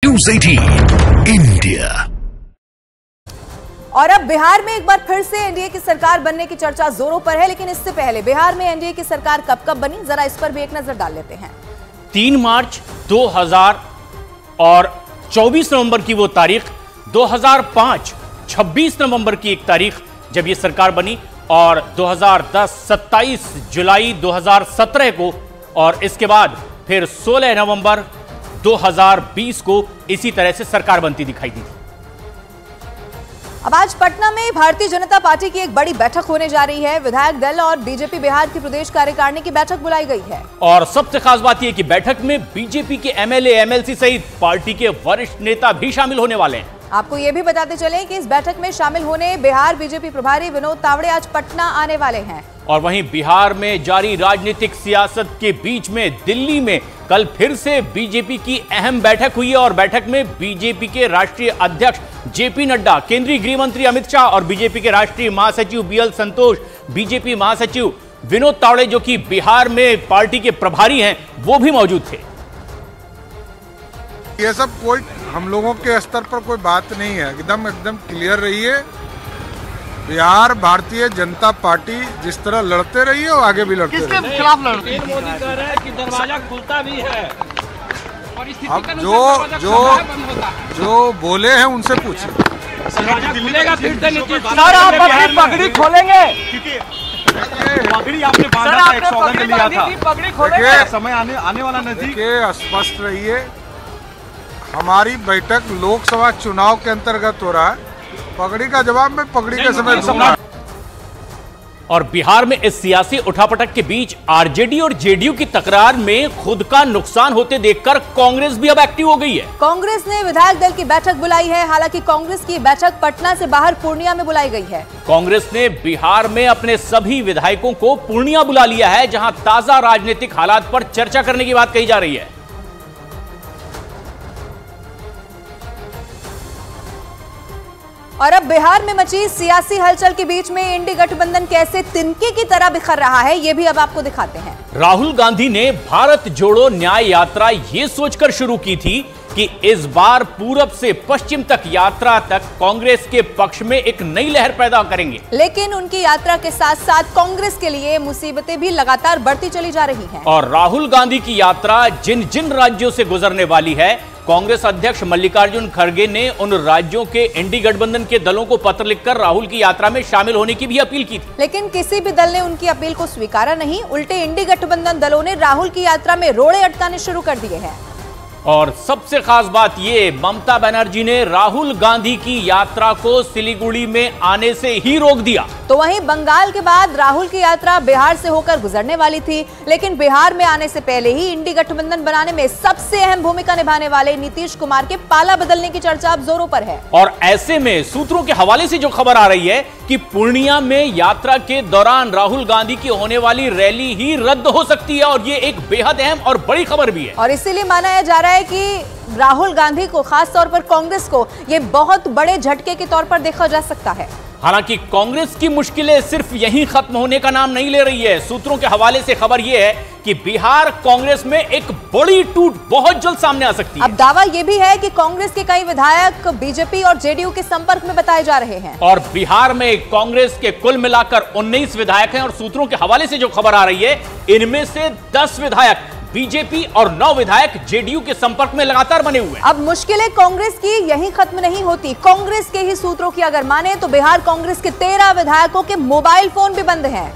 News 18 India. और अब बिहार में एक बार फिर से एनडीए की सरकार बनने की चर्चा जोरों पर है, लेकिन इससे पहले बिहार में एनडीए की सरकार कब बनी, जरा इस पर भी एक नजर डाल लेते हैं। 3 मार्च 2000 और 24 नवंबर की वो तारीख, 2005 26 नवंबर की एक तारीख जब ये सरकार बनी, और 2010 27 जुलाई 2017 को, और इसके बाद फिर 16 नवंबर 2020 को इसी तरह से सरकार बनती दिखाई दी थी। अब आज पटना में भारतीय जनता पार्टी की एक बड़ी बैठक होने जा रही है। विधायक दल और बीजेपी बिहार की प्रदेश कार्यकारिणी की बैठक बुलाई गई है। और सबसे खास बात यह कि बैठक में बीजेपी के एमएलए एमएलसी सहित पार्टी के वरिष्ठ नेता भी शामिल होने वाले हैं। आपको यह भी बताते चलें कि इस बैठक में शामिल होने बिहार बीजेपी प्रभारी विनोद तावड़े आज पटना आने वाले हैं। और वहीं बिहार में जारी राजनीतिक सियासत के बीच में दिल्ली में कल फिर से बीजेपी की अहम बैठक हुई है, और बैठक में बीजेपी के राष्ट्रीय अध्यक्ष जेपी नड्डा, केंद्रीय गृह मंत्री अमित शाह और बीजेपी के राष्ट्रीय महासचिव बीएल संतोष, बीजेपी महासचिव विनोद तावड़े जो कि बिहार में पार्टी के प्रभारी हैं, वो भी मौजूद थे। ये सब कोई हम लोगों के स्तर पर कोई बात नहीं है, एकदम क्लियर रही है। बिहार भारतीय जनता पार्टी जिस तरह लड़ते रही है, वो आगे भी लड़ते रही है। किसके खिलाफ लड़ते हैं? मोदी कह रहे हैं कि दरवाजा खुलता भी है। अब जो बोले हैं उनसे पूछिए। सर, आप अपनी पगड़ी खोलेंगे? पगड़ी आपने बांधा था, 100 में लिया था। पगड़ी खोलेंगे? समय आने वाला नजदीक। स्पष्ट रहिए, हमारी बैठक लोकसभा चुनाव के अंतर्गत हो रहा है। पगड़ी का जवाब मैं पगड़ी के समय दूंगा। और बिहार में इस सियासी उठापटक के बीच आरजेडी और जेडीयू की तकरार में खुद का नुकसान होते देखकर कांग्रेस भी अब एक्टिव हो गई है। कांग्रेस ने विधायक दल की बैठक बुलाई है। हालांकि कांग्रेस की बैठक पटना से बाहर पूर्णिया में बुलाई गई है। कांग्रेस ने बिहार में अपने सभी विधायकों को पूर्णिया बुला लिया है, जहां ताजा राजनीतिक हालात पर चर्चा करने की बात कही जा रही है। और अब बिहार में मची सियासी हलचल के बीच में इंडी गठबंधन कैसे तिनके की तरह बिखर रहा है, ये भी अब आपको दिखाते हैं। राहुल गांधी ने भारत जोड़ो न्याय यात्रा ये सोचकर शुरू की थी कि इस बार पूरब से पश्चिम तक यात्रा तक कांग्रेस के पक्ष में एक नई लहर पैदा करेंगे। लेकिन उनकी यात्रा के साथ साथ कांग्रेस के लिए मुसीबतें भी लगातार बढ़ती चली जा रही हैं। और राहुल गांधी की यात्रा जिन जिन राज्यों से गुजरने वाली है, कांग्रेस अध्यक्ष मल्लिकार्जुन खड़गे ने उन राज्यों के इंडी गठबंधन के दलों को पत्र लिखकर राहुल की यात्रा में शामिल होने की भी अपील की थी। लेकिन किसी भी दल ने उनकी अपील को स्वीकारा नहीं। उल्टे इंडी गठबंधन दलों ने राहुल की यात्रा में रोड़े अटकाने शुरू कर दिए हैं। और सबसे खास बात ये, ममता बनर्जी ने राहुल गांधी की यात्रा को सिलीगुड़ी में आने से ही रोक दिया। तो वहीं बंगाल के बाद राहुल की यात्रा बिहार से होकर गुजरने वाली थी, लेकिन बिहार में आने से पहले ही इंडी गठबंधन बनाने में सबसे अहम भूमिका निभाने वाले नीतीश कुमार के पाला बदलने की चर्चा अब जोरों पर है। और ऐसे में सूत्रों के हवाले से जो खबर आ रही है कि पूर्णिया में यात्रा के दौरान राहुल गांधी की होने वाली रैली ही रद्द हो सकती है, और ये एक बेहद अहम और बड़ी खबर भी है। और इसीलिए माना जा रहा है कि राहुल गांधी को, खास तौर पर कांग्रेस को, ये बहुत बड़े झटके के तौर पर देखा जा सकता है। हालांकि कांग्रेस की मुश्किलें सिर्फ यहीं खत्म होने का नाम नहीं ले रही है। सूत्रों के हवाले से खबर यह है कि बिहार कांग्रेस में एक बड़ी टूट बहुत जल्द सामने आ सकती है। अब दावा यह भी है कि कांग्रेस के कई विधायक बीजेपी और जेडीयू के संपर्क में बताए जा रहे हैं। और बिहार में कांग्रेस के कुल मिलाकर 19 विधायक हैं, और सूत्रों के हवाले से जो खबर आ रही है, इनमें से 10 विधायक बीजेपी और 9 विधायक जेडीयू के संपर्क में लगातार बने हुए हैं। अब मुश्किलें कांग्रेस की यहीं खत्म नहीं होती। कांग्रेस के ही सूत्रों की अगर माने तो बिहार कांग्रेस के 13 विधायकों के मोबाइल फोन भी बंद हैं।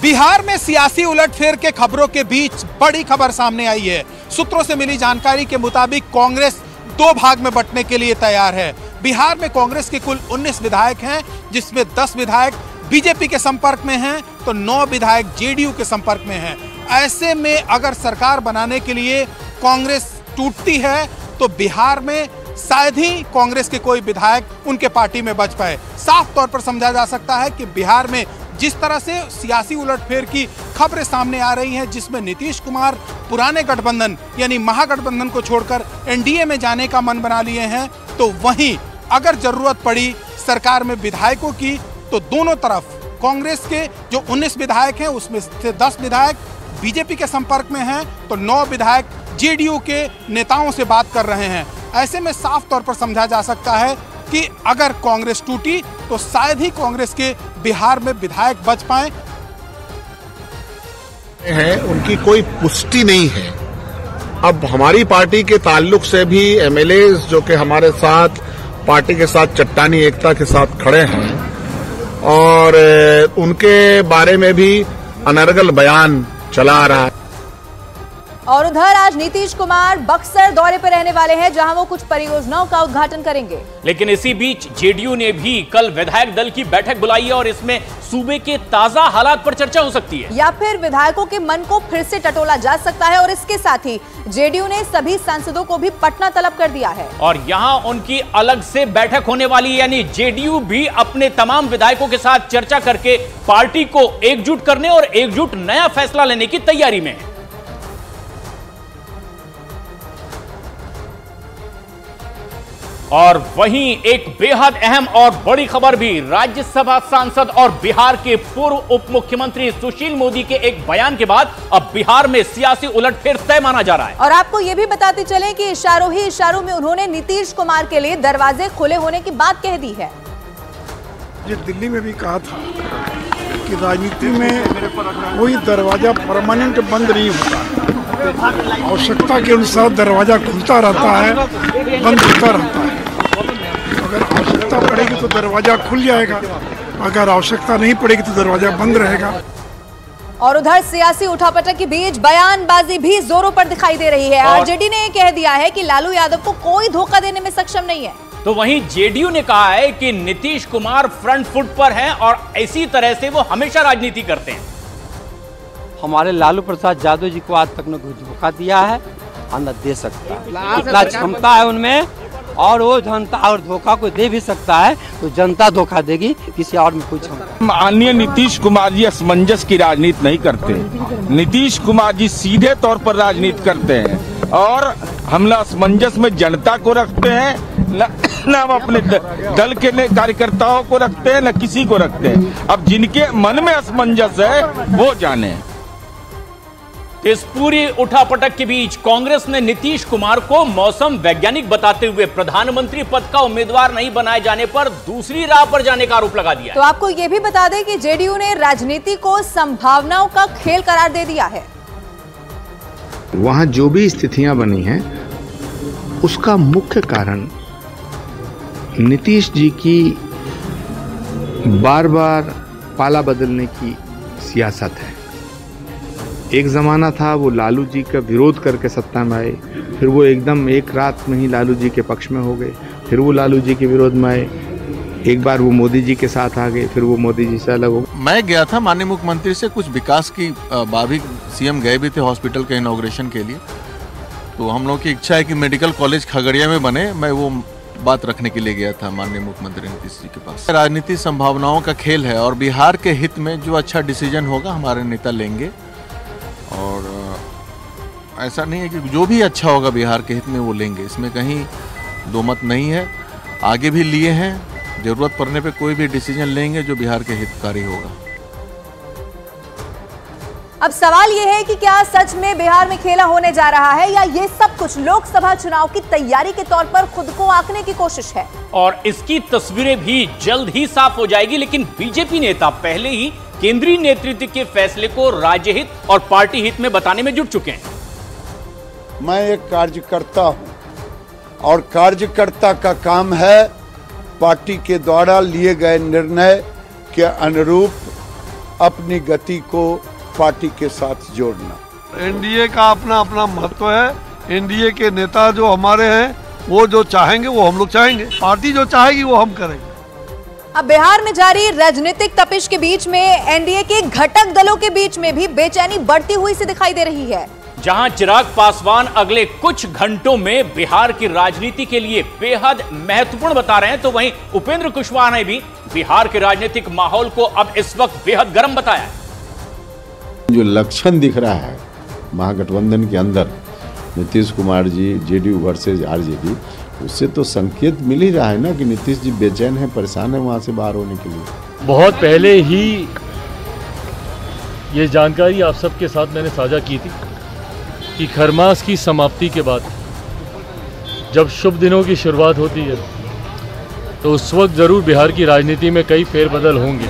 बिहार में सियासी उलटफेर के खबरों के बीच बड़ी खबर सामने आई है। सूत्रों से मिली जानकारी के मुताबिक कांग्रेस 2 भाग में बंटने के लिए तैयार है। बिहार में कांग्रेस के कुल 19 विधायक हैं, जिसमें 10 विधायक बीजेपी के संपर्क में हैं, तो 9 विधायक जेडीयू के संपर्क में हैं। ऐसे में अगर सरकार बनाने के लिए कांग्रेस टूटती है तो बिहार में शायद ही कांग्रेस के कोई विधायक उनके पार्टी में बच पाए। साफ तौर पर समझा जा सकता है कि बिहार में जिस तरह से सियासी उलटफेर की खबरें सामने आ रही हैं, जिसमें नीतीश कुमार पुराने गठबंधन यानी महागठबंधन को छोड़कर एनडीए में जाने का मन बना लिए हैं, तो वहीं अगर जरूरत पड़ी सरकार में विधायकों की, तो दोनों तरफ कांग्रेस के जो 19 विधायक हैं उसमें से 10 विधायक बीजेपी के संपर्क में हैं, तो 9 विधायक जेडीयू के नेताओं से बात कर रहे हैं। ऐसे में साफ तौर पर समझा जा सकता है कि अगर कांग्रेस टूटी तो शायद ही कांग्रेस के बिहार में विधायक बच पाए। उनकी कोई पुष्टि नहीं है। अब हमारी पार्टी के ताल्लुक से भी एमएलए जो कि हमारे साथ पार्टी के साथ चट्टानी एकता के साथ खड़े हैं और उनके बारे में भी अनर्गल बयान चला आ रहा है। और उधर आज नीतीश कुमार बक्सर दौरे पर रहने वाले हैं, जहां वो कुछ परियोजनाओं का उद्घाटन करेंगे। लेकिन इसी बीच जेडीयू ने भी कल विधायक दल की बैठक बुलाई है और इसमें सूबे के ताजा हालात पर चर्चा हो सकती है, या फिर विधायकों के मन को फिर से टटोला जा सकता है। और इसके साथ ही जेडीयू ने सभी सांसदों को भी पटना तलब कर दिया है और यहां उनकी अलग से बैठक होने वाली है, यानी जेडीयू भी अपने तमाम विधायकों के साथ चर्चा करके पार्टी को एकजुट करने और एकजुट नया फैसला लेने की तैयारी में है। और वहीं एक बेहद अहम और बड़ी खबर भी, राज्यसभा सांसद और बिहार के पूर्व उप मुख्यमंत्री सुशील मोदी के एक बयान के बाद अब बिहार में सियासी उलटफेर तय माना जा रहा है। और आपको यह भी बताते चलें कि इशारों ही इशारों में उन्होंने नीतीश कुमार के लिए दरवाजे खुले होने की बात कह दी है। ये दिल्ली में भी कहा था कि राजनीति में कोई दरवाजा परमानेंट बंद नहीं होता, आवश्यकता के अनुसार दरवाजा खुलता रहता है, बंद होता रहता है। अगर आवश्यकता पड़ेगी तो दरवाजा खुल जाएगा, अगर आवश्यकता नहीं पड़ेगी तो दरवाजा बंद रहेगा। और उधर सियासी उठापटक के बीच बयानबाजी भी जोरों पर दिखाई दे रही है। आरजेडी ने कह दिया है कि लालू यादव को कोई धोखा देने में सक्षम नहीं है। तो वहीं जेडीयू ने कहा है कि नीतीश कुमार फ्रंट फुट पर हैं और इसी तरह से वो हमेशा राजनीति करते हैं। हमारे लालू प्रसाद यादव जी को आज तक न कोई धोखा दिया है और न दे सकता है। इतना क्षमता है उनमें, और वो जनता और धोखा को दे भी सकता है तो जनता धोखा देगी, किसी और में कोई क्षमता। माननीय नीतीश कुमार जी असमंजस की राजनीति नहीं करते। नीतीश कुमार जी सीधे तौर पर राजनीति करते हैं और हम न असमंजस में जनता को रखते हैं, न हम अपने दल के कार्यकर्ताओं को रखते हैं, न किसी को रखते हैं। अब जिनके मन में असमंजस है वो जाने। इस पूरी उठापटक के बीच कांग्रेस ने नीतीश कुमार को मौसम वैज्ञानिक बताते हुए प्रधानमंत्री पद का उम्मीदवार नहीं बनाए जाने पर दूसरी राह पर जाने का आरोप लगा दिया। तो आपको यह भी बता दें कि जेडीयू ने राजनीति को संभावनाओं का खेल करार दे दिया है। वहां जो भी स्थितियां बनी हैं उसका मुख्य कारण नीतीश जी की बार बार पाला बदलने की सियासत है। एक ज़माना था वो लालू जी का विरोध करके सत्ता में आए, फिर वो एकदम एक रात में ही लालू जी के पक्ष में हो गए, फिर वो लालू जी के विरोध में आए, एक बार वो मोदी जी के साथ आ गए, फिर वो मोदी जी से अलग हो गए। मैं गया था माननीय मुख्यमंत्री से कुछ विकास की बात, सीएम गए भी थे हॉस्पिटल के इनॉग्रेशन के लिए, तो हम लोग की इच्छा है कि मेडिकल कॉलेज खगड़िया में बने। मैं वो बात रखने के लिए गया था माननीय मुख्यमंत्री नीतीश जी के पास। राजनीति संभावनाओं का खेल है और बिहार के हित में जो अच्छा डिसीजन होगा हमारे नेता लेंगे, और ऐसा नहीं है कि जो भी अच्छा होगा बिहार के हित में वो लेंगे, इसमें कहीं दो मत नहीं है। आगे भी लिए हैं, जरूरत पड़ने पे कोई भी डिसीजन लेंगे जो बिहार के हितकारी होगा। अब सवाल यह है कि क्या सच में बिहार में खेला होने जा रहा है, या ये सब कुछ लोकसभा चुनाव की तैयारी के तौर पर खुद को आंकने की कोशिश है। और इसकी तस्वीरें भी जल्द ही साफ हो जाएगी, लेकिन बीजेपी नेता पहले ही केंद्रीय नेतृत्व के फैसले को राज्य हित और पार्टी हित में बताने में जुट चुके हैं। मैं एक कार्यकर्ता हूं और कार्यकर्ता का काम है पार्टी के द्वारा लिए गए निर्णय के अनुरूप अपनी गति को पार्टी के साथ जोड़ना। एनडीए का अपना अपना महत्व है। एनडीए के नेता जो हमारे हैं वो जो चाहेंगे वो हम लोग चाहेंगे, पार्टी जो चाहेगी वो हम करेंगे। अब बिहार में जारी राजनीतिक तपिश के बीच में एनडीए के घटक दलों के बीच में भी बेचैनी बढ़ती हुई से दिखाई दे रही है। जहां चिराग पासवान अगले कुछ घंटों में बिहार की राजनीति के लिए बेहद महत्वपूर्ण बता रहे हैं, तो वहीं उपेंद्र कुशवाहा ने भी बिहार के राजनीतिक माहौल को अब इस वक्त बेहद गर्म बताया है। जो लक्षण दिख रहा है महागठबंधन के अंदर, Nitish Kumar ji JDU versus RJD, उससे तो संकेत मिल ही रहा है ना कि नीतीश जी बेचैन है, परेशान है वहां से बाहर होने के लिए। बहुत पहले ही ये जानकारी आप सबके साथ मैंने साझा की थी कि खरमास की समाप्ति के बाद जब शुभ दिनों की शुरुआत होती है तो उस वक्त ज़रूर बिहार की राजनीति में कई फेरबदल होंगे,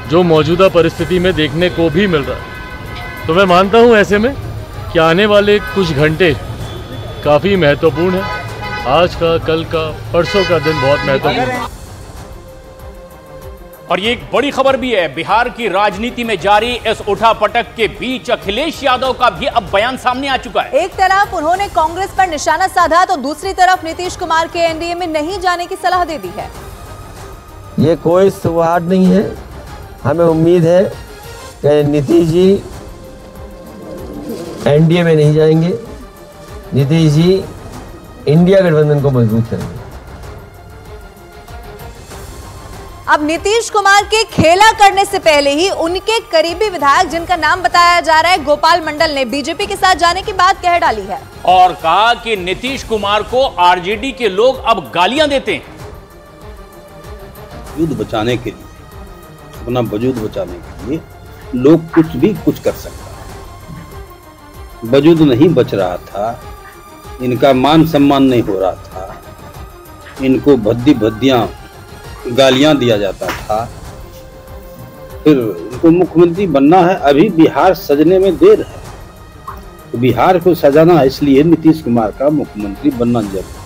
जो मौजूदा परिस्थिति में देखने को भी मिल रहा है। तो मैं मानता हूं ऐसे में कि आने वाले कुछ घंटे काफ़ी महत्वपूर्ण है। आज का, कल का, परसों का दिन बहुत महत्वपूर्ण है। और ये एक बड़ी खबर भी है, बिहार की राजनीति में जारी इस उठापटक के बीच अखिलेश यादव का भी अब बयान सामने आ चुका है। एक तरफ उन्होंने कांग्रेस पर निशाना साधा तो दूसरी तरफ नीतीश कुमार के एनडीए में नहीं जाने की सलाह दे दी है। ये कोई सौहार्द नहीं है। हमें उम्मीद है कि नीतीश जी एनडीए में नहीं जाएंगे, नीतीश जी इंडिया गठबंधन को मजबूत करेंगे। अब नीतीश कुमार के खेला करने से पहले ही उनके करीबी विधायक, जिनका नाम बताया जा रहा है गोपाल मंडल, ने बीजेपी के साथ जाने की बात कह डाली है और कहा कि नीतीश कुमार को आरजेडी के लोग अब गालियां देते हैं। वजूद बचाने के लिए, अपना वजूद बचाने के लिए लोग कुछ भी कुछ कर सकता है। वजूद नहीं बच रहा था, इनका मान सम्मान नहीं हो रहा था, इनको भद्दियां गालियां दिया जाता था, फिर इनको मुख्यमंत्री बनना है। अभी बिहार सजने में देर है, तो बिहार को सजाना है, इसलिए नीतीश कुमार का मुख्यमंत्री बनना जरूरी है।